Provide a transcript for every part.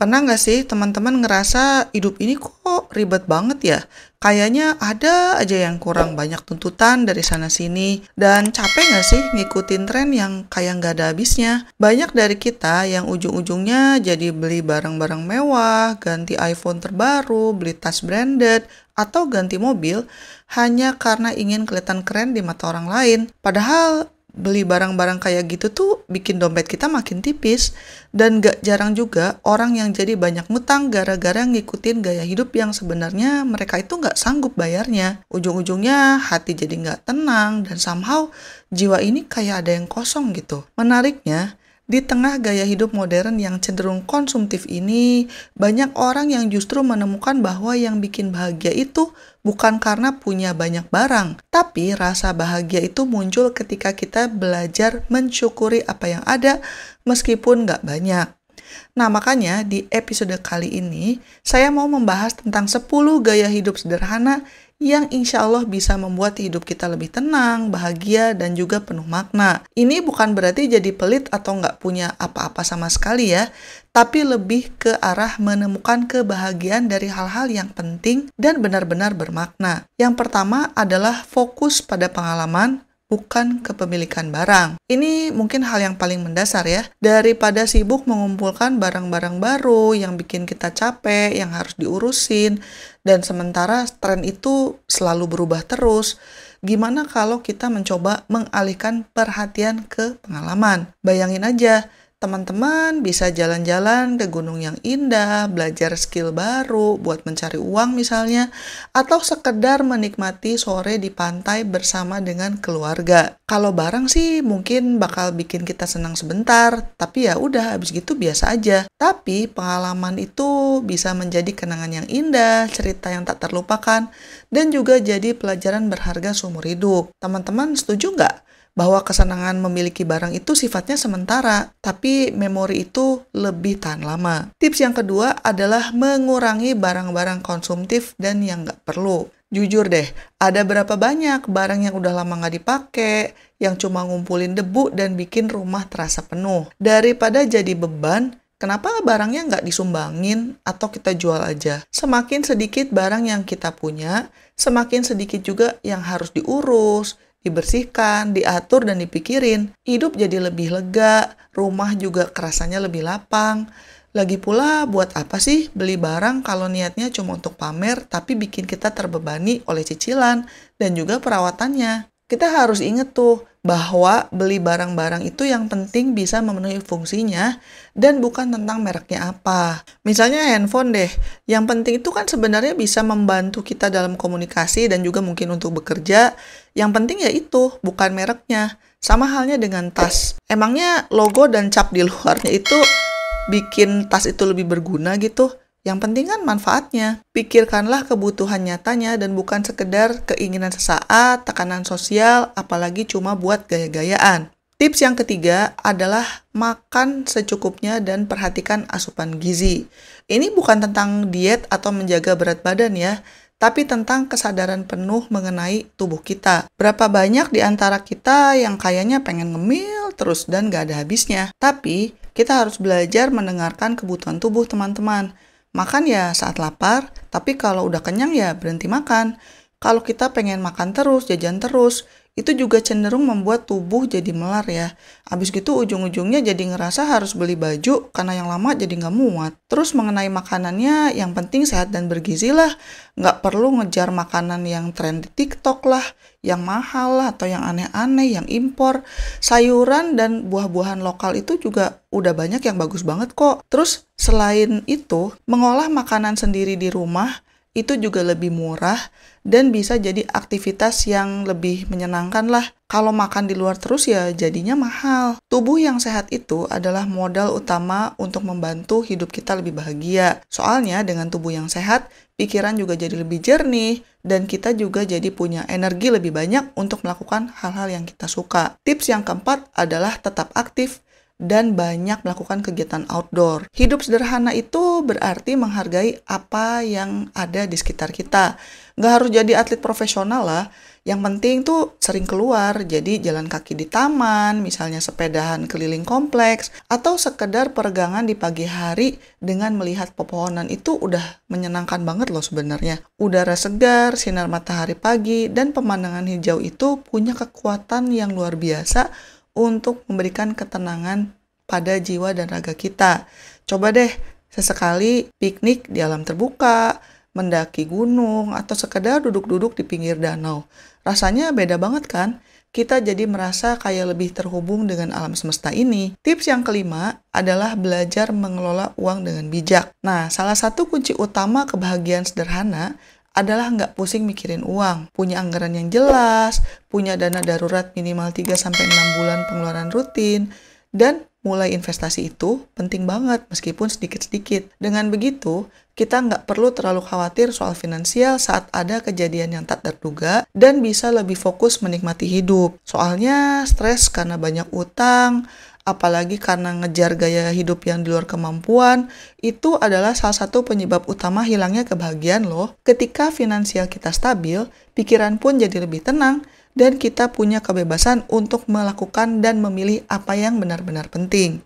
Pernah nggak sih teman-teman ngerasa hidup ini kok ribet banget ya? Kayaknya ada aja yang kurang banyak tuntutan dari sana-sini. Dan capek nggak sih ngikutin tren yang kayak nggak ada habisnya? Banyak dari kita yang ujung-ujungnya jadi beli barang-barang mewah, ganti iPhone terbaru, beli tas branded, atau ganti mobil hanya karena ingin kelihatan keren di mata orang lain. Padahal beli barang-barang kayak gitu tuh bikin dompet kita makin tipis. Dan gak jarang juga orang yang jadi banyak ngutang gara-gara ngikutin gaya hidup yang sebenarnya mereka itu gak sanggup bayarnya. Ujung-ujungnya hati jadi gak tenang dan somehow jiwa ini kayak ada yang kosong gitu. Menariknya, di tengah gaya hidup modern yang cenderung konsumtif ini, banyak orang yang justru menemukan bahwa yang bikin bahagia itu bukan karena punya banyak barang, tapi rasa bahagia itu muncul ketika kita belajar mensyukuri apa yang ada meskipun nggak banyak. Nah, makanya di episode kali ini, saya mau membahas tentang 10 gaya hidup sederhana yang insya Allah bisa membuat hidup kita lebih tenang, bahagia, dan juga penuh makna. Ini bukan berarti jadi pelit atau nggak punya apa-apa sama sekali ya, tapi lebih ke arah menemukan kebahagiaan dari hal-hal yang penting dan benar-benar bermakna. Yang pertama adalah fokus pada pengalaman, bukan kepemilikan barang. Ini mungkin hal yang paling mendasar ya. Daripada sibuk mengumpulkan barang-barang baru yang bikin kita capek, yang harus diurusin, dan sementara tren itu selalu berubah terus, gimana kalau kita mencoba mengalihkan perhatian ke pengalaman? Bayangin aja, teman-teman bisa jalan-jalan ke gunung yang indah, belajar skill baru buat mencari uang misalnya, atau sekedar menikmati sore di pantai bersama dengan keluarga. Kalau barang sih mungkin bakal bikin kita senang sebentar, tapi ya udah habis gitu biasa aja. Tapi pengalaman itu bisa menjadi kenangan yang indah, cerita yang tak terlupakan, dan juga jadi pelajaran berharga seumur hidup. Teman-teman setuju nggak bahwa kesenangan memiliki barang itu sifatnya sementara, tapi memori itu lebih tahan lama? Tips yang kedua adalah mengurangi barang-barang konsumtif dan yang nggak perlu. Jujur deh, ada berapa banyak barang yang udah lama nggak dipakai, yang cuma ngumpulin debu dan bikin rumah terasa penuh. Daripada jadi beban, kenapa barangnya nggak disumbangin atau kita jual aja? Semakin sedikit barang yang kita punya, semakin sedikit juga yang harus diurus, dibersihkan, diatur, dan dipikirin. Hidup jadi lebih lega, rumah juga kerasanya lebih lapang. Lagi pula, buat apa sih beli barang kalau niatnya cuma untuk pamer, tapi bikin kita terbebani oleh cicilan dan juga perawatannya? Kita harus inget tuh, bahwa beli barang-barang itu yang penting bisa memenuhi fungsinya dan bukan tentang mereknya apa. Misalnya handphone deh, yang penting itu kan sebenarnya bisa membantu kita dalam komunikasi dan juga mungkin untuk bekerja. Yang penting ya itu, bukan mereknya. Sama halnya dengan tas. Emangnya logo dan cap di luarnya itu bikin tas itu lebih berguna gitu? Yang penting kan manfaatnya. Pikirkanlah kebutuhan nyatanya dan bukan sekedar keinginan sesaat, tekanan sosial, apalagi cuma buat gaya-gayaan. Tips yang ketiga adalah makan secukupnya dan perhatikan asupan gizi. Ini bukan tentang diet atau menjaga berat badan ya, tapi tentang kesadaran penuh mengenai tubuh kita. Berapa banyak di antara kita yang kayaknya pengen ngemil terus dan gak ada habisnya. Tapi kita harus belajar mendengarkan kebutuhan tubuh teman-teman. Makan ya saat lapar, tapi kalau udah kenyang ya berhenti makan. Kalau kita pengen makan terus, jajan terus, itu juga cenderung membuat tubuh jadi melar ya. Habis gitu ujung-ujungnya jadi ngerasa harus beli baju karena yang lama jadi nggak muat. Terus mengenai makanannya, yang penting sehat dan bergizi lah. Nggak perlu ngejar makanan yang tren di TikTok lah, yang mahal lah, atau yang aneh-aneh, yang impor. Sayuran dan buah-buahan lokal itu juga udah banyak yang bagus banget kok. Terus selain itu, mengolah makanan sendiri di rumah itu juga lebih murah dan bisa jadi aktivitas yang lebih menyenangkan lah. Kalau makan di luar terus ya jadinya mahal. Tubuh yang sehat itu adalah modal utama untuk membantu hidup kita lebih bahagia. Soalnya dengan tubuh yang sehat, pikiran juga jadi lebih jernih dan kita juga jadi punya energi lebih banyak untuk melakukan hal-hal yang kita suka. Tips yang keempat adalah tetap aktif dan banyak melakukan kegiatan outdoor. Hidup sederhana itu berarti menghargai apa yang ada di sekitar kita. Nggak harus jadi atlet profesional lah. Yang penting tuh sering keluar, jadi jalan kaki di taman, misalnya sepedahan keliling kompleks, atau sekedar peregangan di pagi hari dengan melihat pepohonan itu udah menyenangkan banget loh sebenarnya. Udara segar, sinar matahari pagi, dan pemandangan hijau itu punya kekuatan yang luar biasa untuk memberikan ketenangan pada jiwa dan raga kita. Coba deh sesekali piknik di alam terbuka, mendaki gunung, atau sekedar duduk-duduk di pinggir danau. Rasanya beda banget kan? Kita jadi merasa kayak lebih terhubung dengan alam semesta ini. Tips yang kelima adalah belajar mengelola uang dengan bijak. Nah, salah satu kunci utama kebahagiaan sederhana adalah nggak pusing mikirin uang, punya anggaran yang jelas, punya dana darurat minimal 3-6 bulan pengeluaran rutin, dan mulai investasi itu penting banget meskipun sedikit-sedikit. Dengan begitu, kita nggak perlu terlalu khawatir soal finansial saat ada kejadian yang tak terduga dan bisa lebih fokus menikmati hidup. Soalnya stres karena banyak utang, apalagi karena ngejar gaya hidup yang di luar kemampuan, itu adalah salah satu penyebab utama hilangnya kebahagiaan loh. Ketika finansial kita stabil, pikiran pun jadi lebih tenang, dan kita punya kebebasan untuk melakukan dan memilih apa yang benar-benar penting.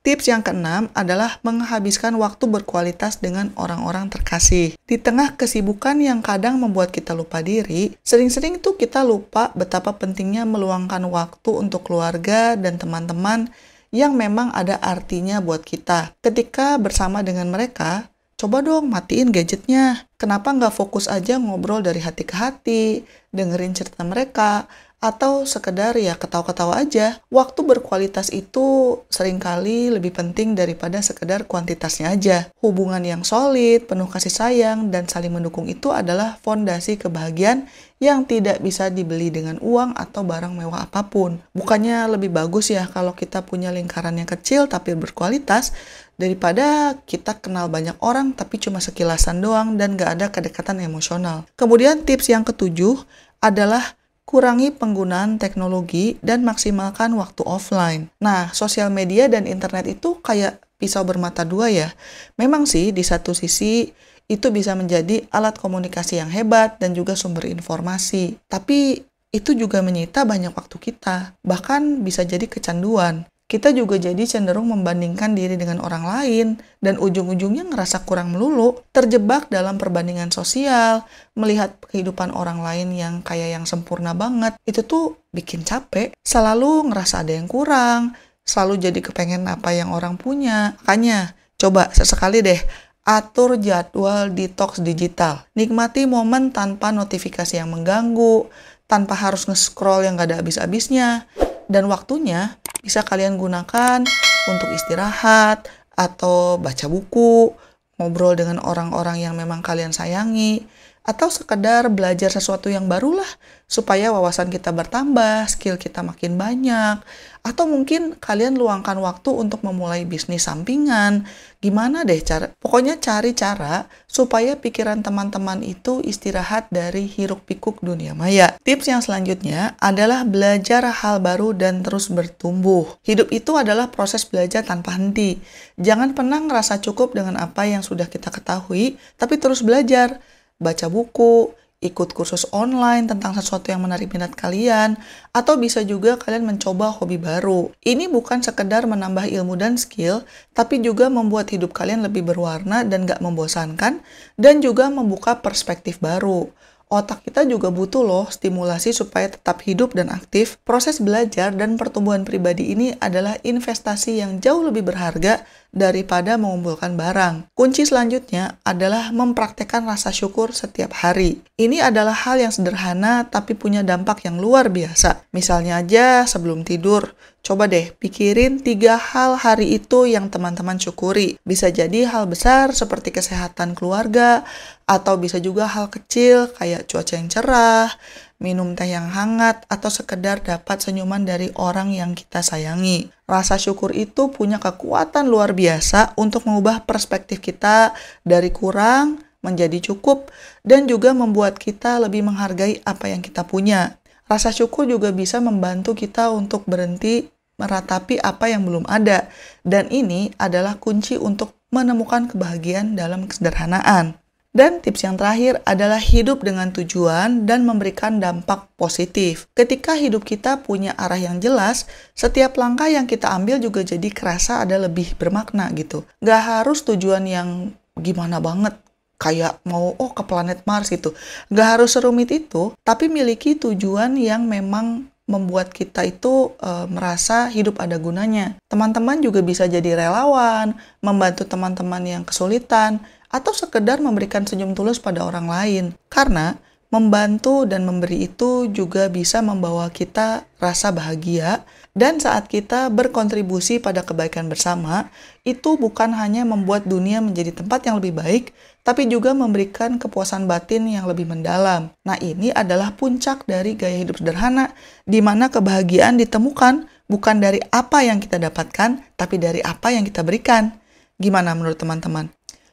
Tips yang keenam adalah menghabiskan waktu berkualitas dengan orang-orang terkasih. Di tengah kesibukan yang kadang membuat kita lupa diri, sering-sering tuh kita lupa betapa pentingnya meluangkan waktu untuk keluarga dan teman-teman yang memang ada artinya buat kita. Ketika bersama dengan mereka, coba dong matiin gadgetnya. Kenapa nggak fokus aja ngobrol dari hati ke hati, dengerin cerita mereka, atau sekedar ya ketawa-ketawa aja. Waktu berkualitas itu seringkali lebih penting daripada sekedar kuantitasnya aja. Hubungan yang solid, penuh kasih sayang, dan saling mendukung itu adalah fondasi kebahagiaan yang tidak bisa dibeli dengan uang atau barang mewah apapun. Bukannya lebih bagus ya kalau kita punya lingkaran yang kecil tapi berkualitas, daripada kita kenal banyak orang tapi cuma sekilasan doang dan gak ada kedekatan emosional. Kemudian tips yang ketujuh adalah kurangi penggunaan teknologi dan maksimalkan waktu offline. Nah, sosial media dan internet itu kayak pisau bermata dua ya. Memang sih di satu sisi itu bisa menjadi alat komunikasi yang hebat dan juga sumber informasi. Tapi itu juga menyita banyak waktu kita. Bahkan bisa jadi kecanduan. Kita juga jadi cenderung membandingkan diri dengan orang lain dan ujung-ujungnya ngerasa kurang melulu, terjebak dalam perbandingan sosial, melihat kehidupan orang lain yang kayak yang sempurna banget. Itu tuh bikin capek, selalu ngerasa ada yang kurang, selalu jadi kepengen apa yang orang punya. Makanya, coba sesekali deh, atur jadwal detox digital. Nikmati momen tanpa notifikasi yang mengganggu, tanpa harus nge-scroll yang gak ada habis-habisnya. Dan waktunya bisa kalian gunakan untuk istirahat, atau baca buku, ngobrol dengan orang-orang yang memang kalian sayangi, atau sekedar belajar sesuatu yang baru lah, supaya wawasan kita bertambah, skill kita makin banyak, atau mungkin kalian luangkan waktu untuk memulai bisnis sampingan. Gimana deh pokoknya cari cara supaya pikiran teman-teman itu istirahat dari hiruk-pikuk dunia maya. Tips yang selanjutnya adalah belajar hal baru dan terus bertumbuh. Hidup itu adalah proses belajar tanpa henti. Jangan pernah ngerasa cukup dengan apa yang sudah kita ketahui, tapi terus belajar. Baca buku, ikut kursus online tentang sesuatu yang menarik minat kalian, atau bisa juga kalian mencoba hobi baru. Ini bukan sekedar menambah ilmu dan skill, tapi juga membuat hidup kalian lebih berwarna dan gak membosankan, dan juga membuka perspektif baru. Otak kita juga butuh loh stimulasi supaya tetap hidup dan aktif. Proses belajar dan pertumbuhan pribadi ini adalah investasi yang jauh lebih berharga daripada mengumpulkan barang. Kunci selanjutnya adalah mempraktekkan rasa syukur setiap hari. Ini adalah hal yang sederhana tapi punya dampak yang luar biasa. Misalnya aja sebelum tidur, coba deh pikirin 3 hal hari itu yang teman-teman syukuri. Bisa jadi hal besar seperti kesehatan keluarga, atau bisa juga hal kecil kayak cuaca yang cerah, minum teh yang hangat, atau sekedar dapat senyuman dari orang yang kita sayangi. Rasa syukur itu punya kekuatan luar biasa untuk mengubah perspektif kita dari kurang menjadi cukup, dan juga membuat kita lebih menghargai apa yang kita punya. Rasa syukur juga bisa membantu kita untuk berhenti meratapi apa yang belum ada, dan ini adalah kunci untuk menemukan kebahagiaan dalam kesederhanaan. Dan tips yang terakhir adalah hidup dengan tujuan dan memberikan dampak positif. Ketika hidup kita punya arah yang jelas, setiap langkah yang kita ambil juga jadi kerasa ada lebih bermakna gitu. Gak harus tujuan yang gimana banget, kayak mau ke planet Mars gitu. Gak harus serumit itu, tapi miliki tujuan yang memang membuat kita itu merasa hidup ada gunanya. Teman-teman juga bisa jadi relawan, membantu teman-teman yang kesulitan, atau sekedar memberikan senyum tulus pada orang lain. Karena membantu dan memberi itu juga bisa membawa kita rasa bahagia, dan saat kita berkontribusi pada kebaikan bersama, itu bukan hanya membuat dunia menjadi tempat yang lebih baik, tapi juga memberikan kepuasan batin yang lebih mendalam. Nah, ini adalah puncak dari gaya hidup sederhana, di mana kebahagiaan ditemukan bukan dari apa yang kita dapatkan, tapi dari apa yang kita berikan. Gimana menurut teman-teman?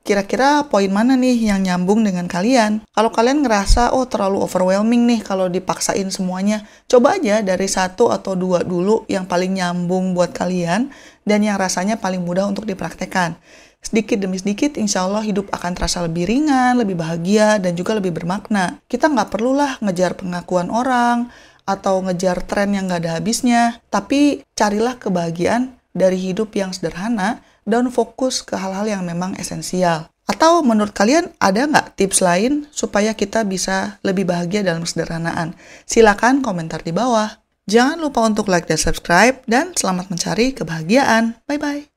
Kira-kira poin mana nih yang nyambung dengan kalian? Kalau kalian ngerasa, terlalu overwhelming nih kalau dipaksain semuanya, coba aja dari 1 atau 2 dulu yang paling nyambung buat kalian dan yang rasanya paling mudah untuk dipraktekkan. Sedikit demi sedikit, insya Allah hidup akan terasa lebih ringan, lebih bahagia, dan juga lebih bermakna. Kita nggak perlulah ngejar pengakuan orang atau ngejar tren yang nggak ada habisnya, tapi carilah kebahagiaan dari hidup yang sederhana dan fokus ke hal-hal yang memang esensial. Atau menurut kalian ada nggak tips lain supaya kita bisa lebih bahagia dalam kesederhanaan? Silakan komentar di bawah. Jangan lupa untuk like dan subscribe, dan selamat mencari kebahagiaan. Bye-bye.